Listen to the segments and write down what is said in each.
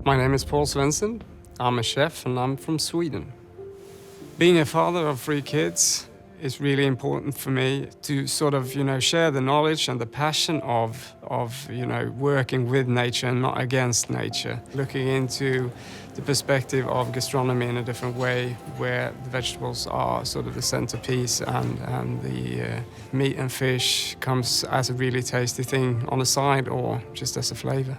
My name is Svenssen. I'm a chef and I'm from Sweden. Being a father of 3 kids is really important for me to sort of, share the knowledge and the passion of working with nature and not against nature. Looking into the perspective of gastronomy in a different way, where the vegetables are sort of the centerpiece and the meat and fish comes as a really tasty thing on the side or just as a flavor.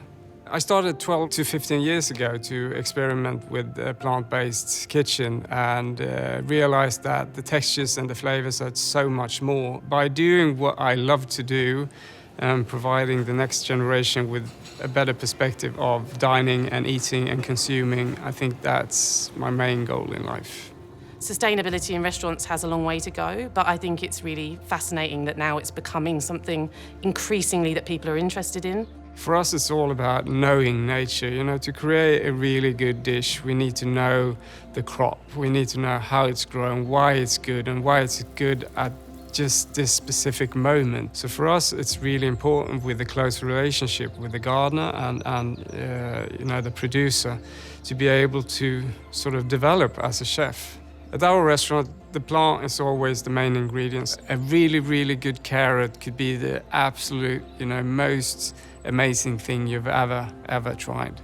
I started 12 to 15 years ago to experiment with a plant-based kitchen and realized that the textures and the flavors are so much more. By doing what I love to do and providing the next generation with a better perspective of dining and eating and consuming, I think that's my main goal in life. Sustainability in restaurants has a long way to go, but I think it's really fascinating that now it's becoming something increasingly that people are interested in. For us, it's all about knowing nature. To create a really good dish, we need to know the crop. We need to know how it's grown, why it's good, and why it's good at just this specific moment. So for us, it's really important with a close relationship with the gardener and the producer to be able to sort of develop as a chef. At our restaurant, the plant is always the main ingredients. A really, really good carrot could be the absolute, most amazing thing you've ever tried.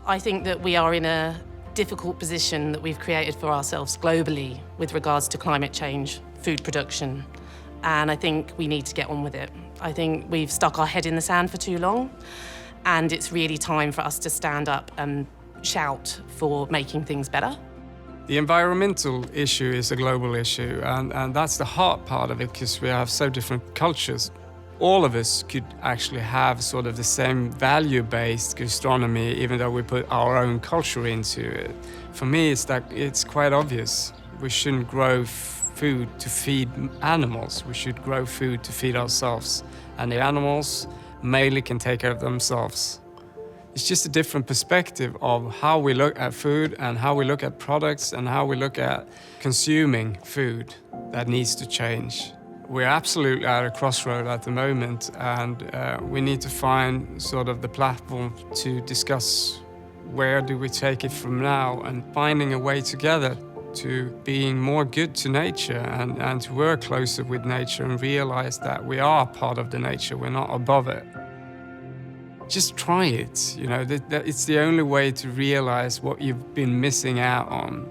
I think that we are in a difficult position that we've created for ourselves globally with regards to climate change, food production, and I think we need to get on with it. I think we've stuck our head in the sand for too long, and it's really time for us to stand up and shout for making things better. The environmental issue is a global issue, and that's the hard part of it because we have so different cultures. All of us could actually have sort of the same value-based gastronomy, even though we put our own culture into it. For me, it's quite obvious. We shouldn't grow food to feed animals. We should grow food to feed ourselves. And the animals mainly can take care of themselves. It's just a different perspective of how we look at food and how we look at products and how we look at consuming food that needs to change. We're absolutely at a crossroad at the moment, and we need to find sort of the platform to discuss where do we take it from now and finding a way together to being more good to nature and to work closer with nature and realize that we are part of the nature, we're not above it. Just try it, it's the only way to realize what you've been missing out on.